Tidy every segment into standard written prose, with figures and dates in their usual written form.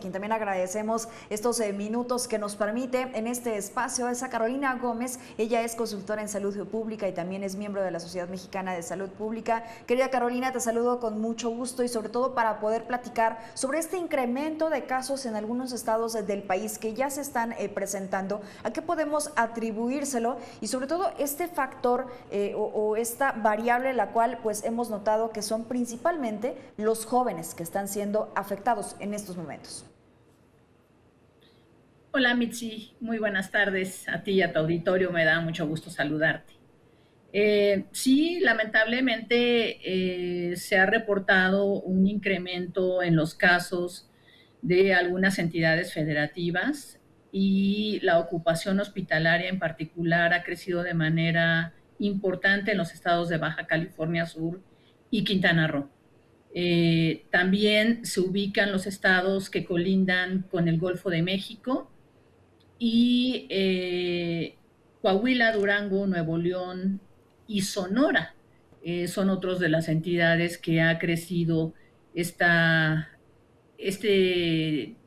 Quien también agradecemos estos minutos que nos permite en este espacio es a Carolina Gómez. Ella es consultora en salud pública y también es miembro de la Sociedad Mexicana de Salud Pública. Querida Carolina, te saludo con mucho gusto y sobre todo para poder platicar sobre este incremento de casos en algunos estados del país que ya se están presentando. ¿A qué podemos atribuírselo? Y sobre todo este factor o esta variable la cual pues hemos notado que son principalmente los jóvenes que están siendo afectados en estos momentos. Hola Mitzi, muy buenas tardes a ti y a tu auditorio, me da mucho gusto saludarte. Sí, lamentablemente se ha reportado un incremento en los casos de algunas entidades federativas y la ocupación hospitalaria en particular ha crecido de manera importante en los estados de Baja California Sur y Quintana Roo. También se ubican los estados que colindan con el Golfo de México y Coahuila, Durango, Nuevo León y Sonora son otros de las entidades que ha crecido este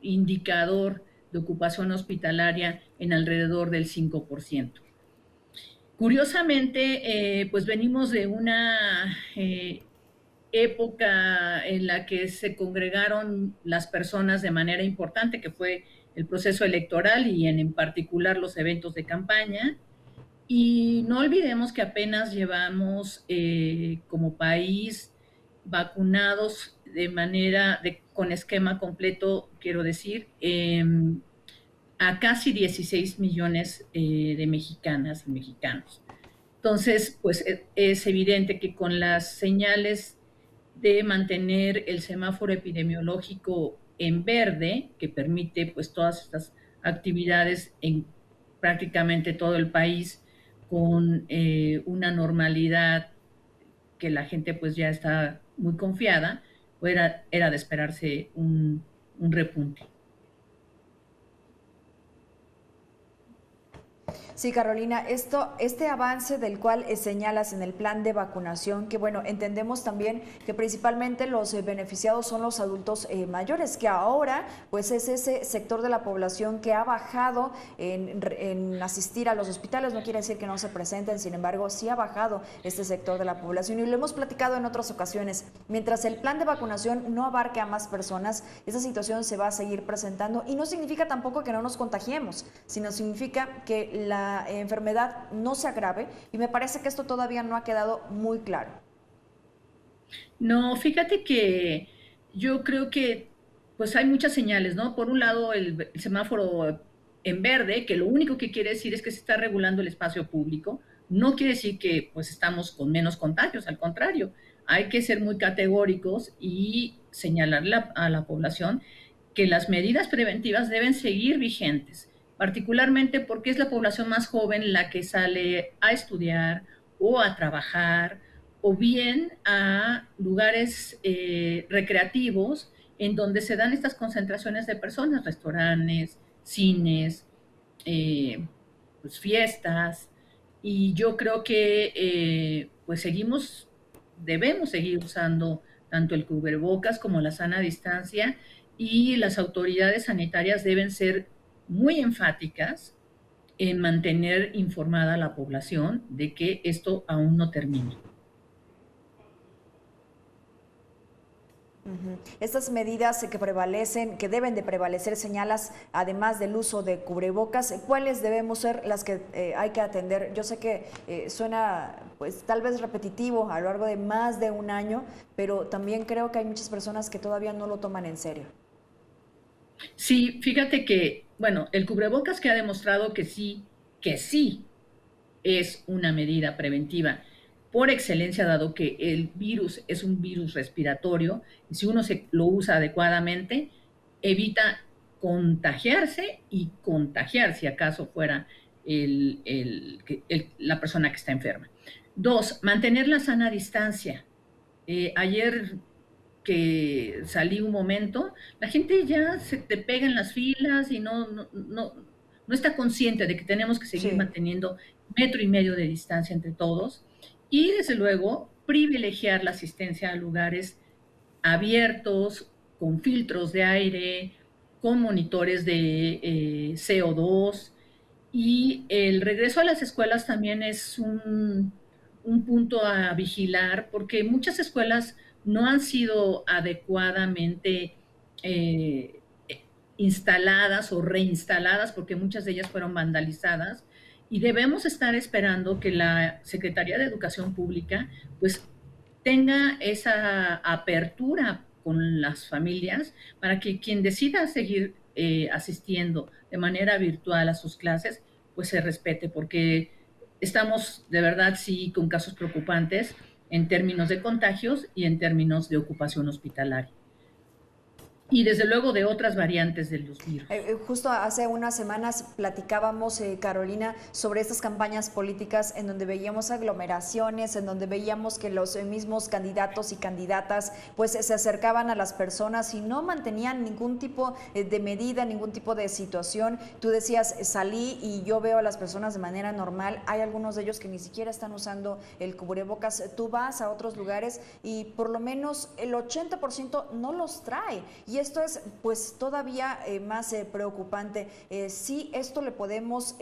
indicador de ocupación hospitalaria en alrededor del 5%. Curiosamente, pues venimos de una época en la que se congregaron las personas de manera importante, que fue el proceso electoral y en particular los eventos de campaña. Y no olvidemos que apenas llevamos como país vacunados con esquema completo, quiero decir, a casi 16 millones de mexicanas y mexicanos. Entonces, pues es evidente que con las señales de mantener el semáforo epidemiológico en verde, que permite pues todas estas actividades en prácticamente todo el país con una normalidad que la gente pues ya está muy confiada, pues era de esperarse un repunte. Sí, Carolina, este avance del cual señalas en el plan de vacunación, que bueno, entendemos también que principalmente los beneficiados son los adultos mayores, que ahora pues es ese sector de la población que ha bajado en asistir a los hospitales. No quiere decir que no se presenten, sin embargo, sí ha bajado este sector de la población y lo hemos platicado en otras ocasiones. Mientras el plan de vacunación no abarque a más personas, esta situación se va a seguir presentando y no significa tampoco que no nos contagiemos, sino significa que la enfermedad no se agrave y me parece que esto todavía no ha quedado muy claro. No, fíjate que yo creo que pues hay muchas señales, ¿no? Por un lado, el semáforo en verde, que lo único que quiere decir es que se está regulando el espacio público, no quiere decir que pues estamos con menos contagios, al contrario, hay que ser muy categóricos y señalarle a la población que las medidas preventivas deben seguir vigentes, particularmente porque es la población más joven la que sale a estudiar o a trabajar o bien a lugares recreativos en donde se dan estas concentraciones de personas, restaurantes, cines, pues fiestas, y yo creo que pues debemos seguir usando tanto el cubrebocas como la sana distancia y las autoridades sanitarias deben ser muy enfáticas en mantener informada a la población de que esto aún no termina. Estas medidas que prevalecen, que deben de prevalecer, señalas, además del uso de cubrebocas, ¿cuáles debemos ser las que hay que atender? Yo sé que suena pues tal vez repetitivo a lo largo de más de un año, pero también creo que hay muchas personas que todavía no lo toman en serio. Sí, fíjate que, bueno, el cubrebocas que ha demostrado que sí es una medida preventiva por excelencia, dado que el virus es un virus respiratorio, y si uno lo usa adecuadamente, evita contagiarse y contagiar si acaso fuera la persona que está enferma. Dos, mantener la sana distancia. Ayer que salí un momento, la gente ya se te pega en las filas y no está consciente de que tenemos que seguir Sí. manteniendo 1,5 metros de distancia entre todos y desde luego privilegiar la asistencia a lugares abiertos, con filtros de aire, con monitores de CO2, y el regreso a las escuelas también es un punto a vigilar, porque muchas escuelas no han sido adecuadamente eh, instaladas o reinstaladas, porque muchas de ellas fueron vandalizadas, y debemos estar esperando que la Secretaría de Educación Pública pues tenga esa apertura con las familias para que quien decida seguir asistiendo de manera virtual a sus clases, pues se respete, porque estamos de verdad sí con casos preocupantes en términos de contagios y en términos de ocupación hospitalaria. Y desde luego de otras variantes de los virus. Justo hace unas semanas platicábamos, Carolina, sobre estas campañas políticas en donde veíamos aglomeraciones, en donde veíamos que los mismos candidatos y candidatas pues se acercaban a las personas y no mantenían ningún tipo de medida, ningún tipo de situación. Tú decías, salí y yo veo a las personas de manera normal. Hay algunos de ellos que ni siquiera están usando el cubrebocas. Tú vas a otros lugares y por lo menos el 80% no los trae. Y esto es pues todavía más preocupante. Sí, esto le podemos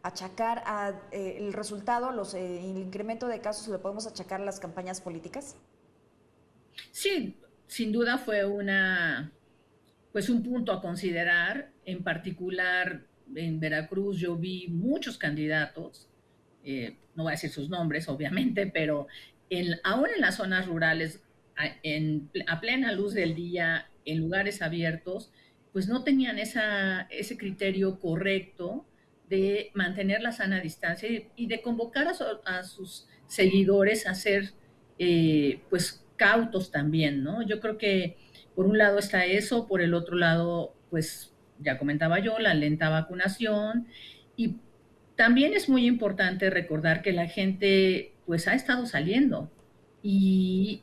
achacar a el resultado, el incremento de casos, le podemos achacar a las campañas políticas. Sí, sin duda fue pues un punto a considerar. En particular, en Veracruz yo vi muchos candidatos, no voy a decir sus nombres, obviamente, pero aún en las zonas rurales, a plena luz del día, en lugares abiertos, pues no tenían ese criterio correcto de mantener la sana distancia y de convocar a sus seguidores a ser pues cautos también, ¿no? Yo creo que por un lado está eso, por el otro lado, pues ya comentaba yo, la lenta vacunación, y también es muy importante recordar que la gente pues ha estado saliendo y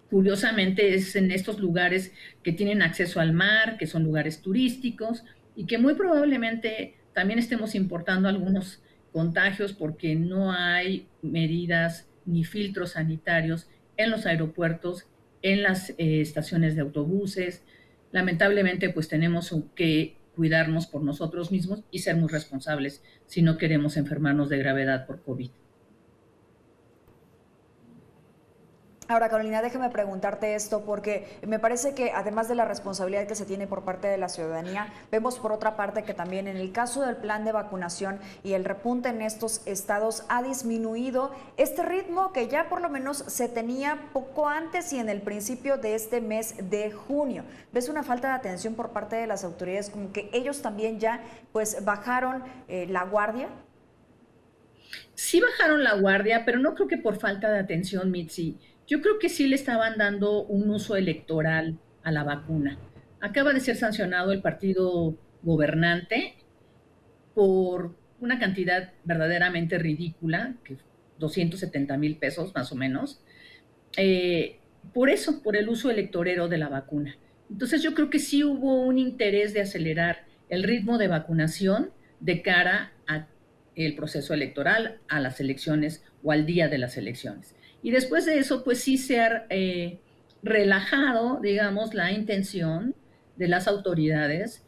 curiosamente es en estos lugares que tienen acceso al mar, que son lugares turísticos y que muy probablemente también estemos importando algunos contagios porque no hay medidas ni filtros sanitarios en los aeropuertos, en las estaciones de autobuses. Lamentablemente, pues tenemos que cuidarnos por nosotros mismos y ser muy responsables si no queremos enfermarnos de gravedad por COVID. Ahora, Carolina, déjame preguntarte esto porque me parece que además de la responsabilidad que se tiene por parte de la ciudadanía, vemos por otra parte que también en el caso del plan de vacunación y el repunte en estos estados ha disminuido este ritmo que ya por lo menos se tenía poco antes y en el principio de este mes de junio. ¿Ves una falta de atención por parte de las autoridades, como que ellos también ya pues bajaron la guardia? Sí bajaron la guardia, pero no creo que por falta de atención, Mitzi. Yo creo que sí le estaban dando un uso electoral a la vacuna. Acaba de ser sancionado el partido gobernante por una cantidad verdaderamente ridícula, que 270,000 pesos más o menos, eh, por eso, por el uso electorero de la vacuna. Entonces yo creo que sí hubo un interés de acelerar el ritmo de vacunación de cara a el proceso electoral, a las elecciones o al día de las elecciones. Y después de eso, pues sí se ha relajado, digamos, la intención de las autoridades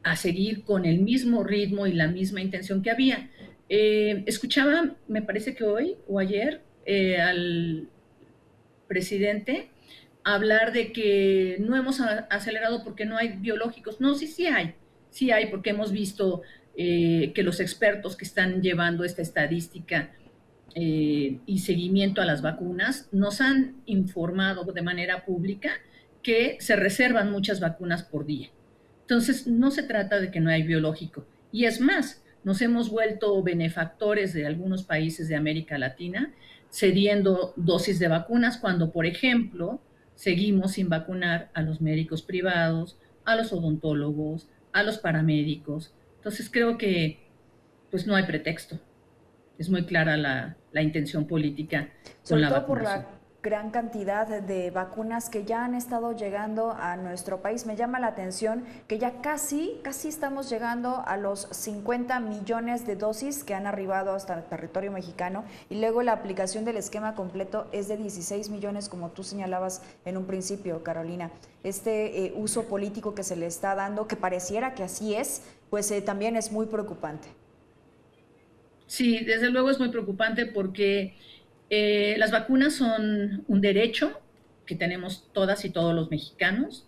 a seguir con el mismo ritmo y la misma intención que había. Escuchaba, me parece que hoy o ayer, al presidente hablar de que no hemos acelerado porque no hay biológicos. No, sí, sí hay, porque hemos visto que los expertos que están llevando esta estadística y seguimiento a las vacunas nos han informado de manera pública que se reservan muchas vacunas por día. Entonces, no se trata de que no hay biológico. Y es más, nos hemos vuelto benefactores de algunos países de América Latina, cediendo dosis de vacunas cuando, por ejemplo, seguimos sin vacunar a los médicos privados, a los odontólogos, a los paramédicos. Entonces, creo que pues no hay pretexto. Es muy clara la intención política con Sobre la todo por la vacunación. gran cantidad de vacunas que ya han estado llegando a nuestro país. Me llama la atención que ya casi estamos llegando a los 50 millones de dosis que han arribado hasta el territorio mexicano, y luego la aplicación del esquema completo es de 16 millones, como tú señalabas en un principio, Carolina. Este uso político que se le está dando, que pareciera que así es, pues también es muy preocupante. Sí, desde luego es muy preocupante porque las vacunas son un derecho que tenemos todas y todos los mexicanos,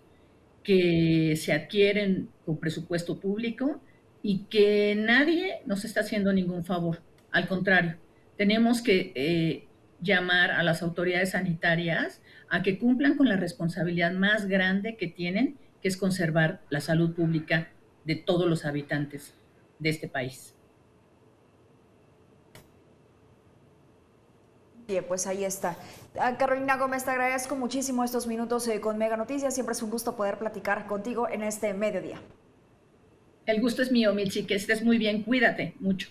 que se adquieren con presupuesto público y que nadie nos está haciendo ningún favor. Al contrario, tenemos que llamar a las autoridades sanitarias a que cumplan con la responsabilidad más grande que tienen, que es conservar la salud pública de todos los habitantes de este país. Bien, pues ahí está. Carolina Gómez, te agradezco muchísimo estos minutos con Mega Noticias. Siempre es un gusto poder platicar contigo en este mediodía. El gusto es mío, Milchi, que estés muy bien, cuídate mucho.